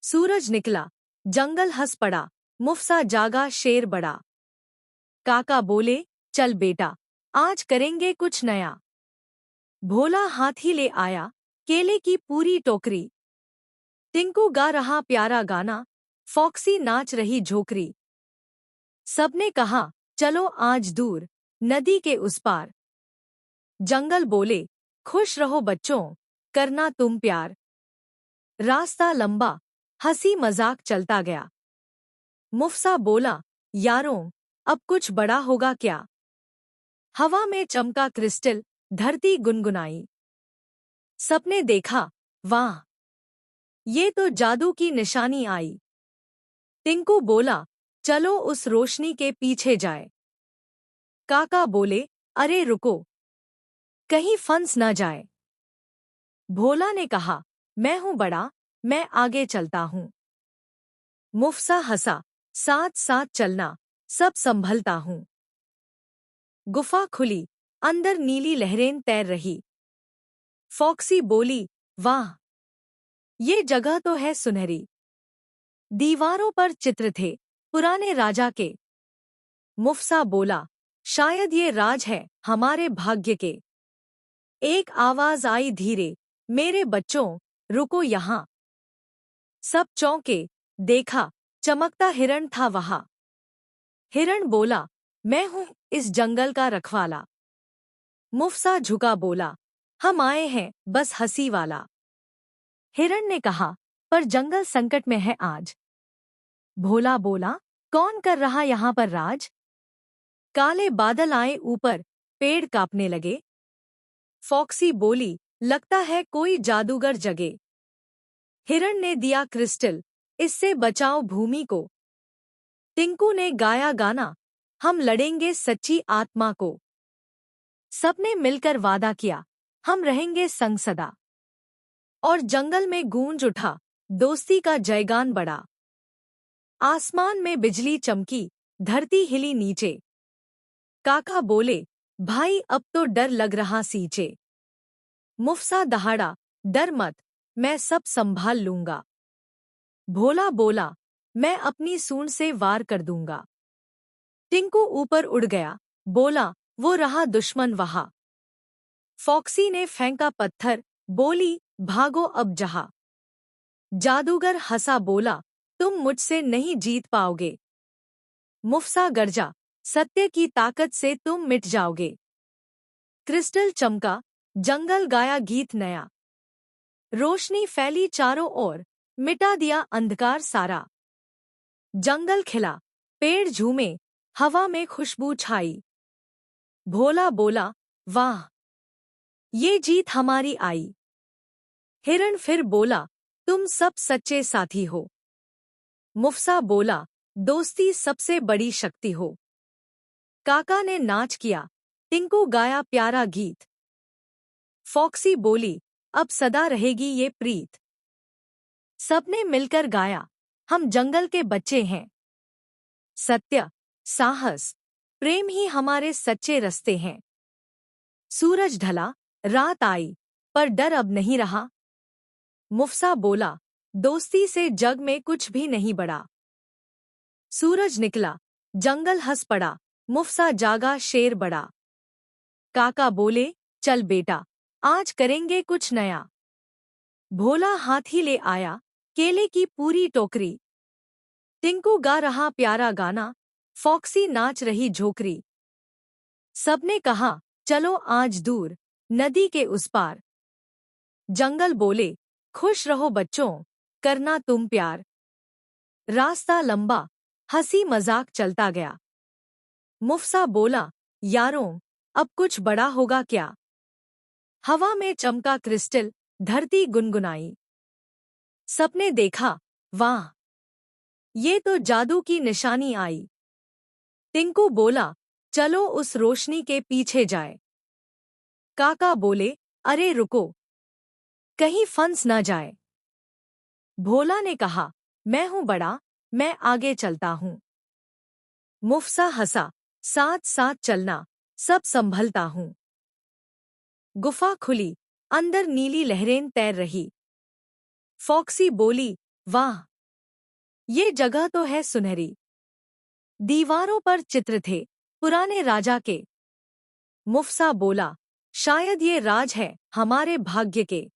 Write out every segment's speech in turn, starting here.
सूरज निकला, जंगल हंस पड़ा, मुफसा जागा शेर बड़ा। काका बोले, चल बेटा, आज करेंगे कुछ नया। भोला हाथी ले आया, केले की पूरी टोकरी। टिंकू गा रहा प्यारा गाना, फॉक्सी नाच रही झोकरी। सबने कहा, चलो आज दूर, नदी के उस पार। जंगल बोले, खुश रहो बच्चों, करना तुम प्यार। रास्ता लंबा, हंसी मजाक चलता गया। मुफसा बोला, यारों, अब कुछ बड़ा होगा क्या। हवा में चमका क्रिस्टल, धरती गुनगुनाई। सबने देखा, वाह, ये तो जादू की निशानी आई। टिंकू बोला, चलो उस रोशनी के पीछे जाए। काका बोले, अरे रुको, कहीं फंस न जाए। भोला ने कहा, मैं हूं बड़ा, मैं आगे चलता हूं। मुफसा हंसा, साथ साथ चलना, सब संभलता हूं। गुफा खुली, अंदर नीली लहरें तैर रही। फॉक्सी बोली, वाह, ये जगह तो है सुनहरी। दीवारों पर चित्र थे, पुराने राजा के। मुफसा बोला, शायद ये राज है हमारे भाग्य के। एक आवाज आई धीरे, मेरे बच्चों, रुको यहाँ। सब चौंके, देखा, चमकता हिरण था वहां। हिरण बोला, मैं हूं इस जंगल का रखवाला। मुफसा झुका बोला, हम आए हैं बस हंसी वाला। हिरण ने कहा, पर जंगल संकट में है आज। भोला बोला, कौन कर रहा यहाँ पर राज। काले बादल आए ऊपर, पेड़ कांपने लगे। फॉक्सी बोली, लगता है कोई जादूगर जगे। हिरण ने दिया क्रिस्टल, इससे बचाओ भूमि को। टिंकू ने गाया गाना, हम लड़ेंगे सच्ची आत्मा को। सबने मिलकर वादा किया, हम रहेंगे संग सदा। और जंगल में गूंज उठा, दोस्ती का जयगान बढ़ा। आसमान में बिजली चमकी, धरती हिली नीचे। काका बोले, भाई अब तो डर लग रहा सींचे। मुफसा दहाड़ा, डर मत, मैं सब संभाल लूंगा। भोला बोला, मैं अपनी सूंड से वार कर दूंगा। टिंकू ऊपर उड़ गया, बोला, वो रहा दुश्मन वहां। फॉक्सी ने फेंका पत्थर, बोली, भागो अब जहां। जादूगर हंसा बोला, तुम मुझसे नहीं जीत पाओगे। मुफसा गरजा, सत्य की ताकत से तुम मिट जाओगे। क्रिस्टल चमका, जंगल गाया गीत नया। रोशनी फैली चारों ओर, मिटा दिया अंधकार सारा। जंगल खिला, पेड़ झूमे, हवा में खुशबू छाई। भोला बोला, वाह, ये जीत हमारी आई। हिरण फिर बोला, तुम सब सच्चे साथी हो। मुफसा बोला, दोस्ती सबसे बड़ी शक्ति हो। काका ने नाच किया, टिंकू गाया प्यारा गीत। फॉक्सी बोली, अब सदा रहेगी ये प्रीत। सबने मिलकर गाया, हम जंगल के बच्चे हैं। सत्य, साहस, प्रेम ही हमारे सच्चे रास्ते हैं। सूरज ढला, रात आई, पर डर अब नहीं रहा। मुफसा बोला, दोस्ती से जग में कुछ भी नहीं बढ़ा। सूरज निकला, जंगल हंस पड़ा, मुफसा जागा शेर बड़ा। काका बोले, चल बेटा, आज करेंगे कुछ नया। भोला हाथी ले आया, केले की पूरी टोकरी। टिंकू गा रहा प्यारा गाना, फॉक्सी नाच रही झोकरी। सबने कहा, चलो आज दूर, नदी के उस पार। जंगल बोले, खुश रहो बच्चों, करना तुम प्यार। रास्ता लंबा, हंसी मजाक चलता गया। मुफसा बोला, यारों, अब कुछ बड़ा होगा क्या। हवा में चमका क्रिस्टल, धरती गुनगुनाई। सबने देखा, वाह, ये तो जादू की निशानी आई। टिंकू बोला, चलो उस रोशनी के पीछे जाए। काका बोले, अरे रुको, कहीं फंस न जाए। भोला ने कहा, मैं हूं बड़ा, मैं आगे चलता हूं। मुफसा हंसा, साथ साथ चलना, सब संभलता हूं। गुफा खुली, अंदर नीली लहरें तैर रही। फॉक्सी बोली, वाह, ये जगह तो है सुनहरी। दीवारों पर चित्र थे पुराने राजा के। मुफसा बोला, शायद ये राज है हमारे भाग्य के।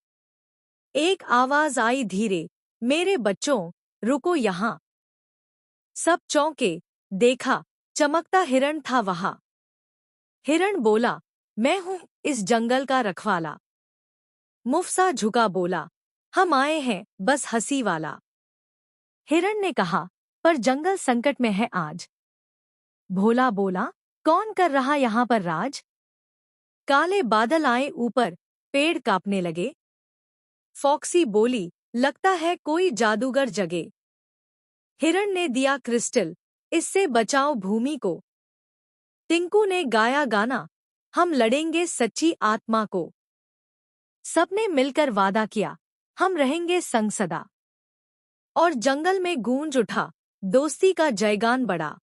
एक आवाज आई धीरे, मेरे बच्चों, रुको यहाँ। सब चौंके, देखा, चमकता हिरण था वहां। हिरण बोला, मैं हूं इस जंगल का रखवाला। मुफसा झुका बोला, हम आए हैं बस हंसी वाला। हिरण ने कहा, पर जंगल संकट में है आज। भोला बोला, कौन कर रहा यहाँ पर राज? काले बादल आए ऊपर, पेड़ कांपने लगे। फॉक्सी बोली, लगता है कोई जादूगर जगे। हिरण ने दिया क्रिस्टल, इससे बचाओ भूमि को। टिंकू ने गाया गाना, हम लड़ेंगे सच्ची आत्मा को। सबने मिलकर वादा किया, हम रहेंगे संग सदा। और जंगल में गूंज उठा दोस्ती का जयगान बड़ा।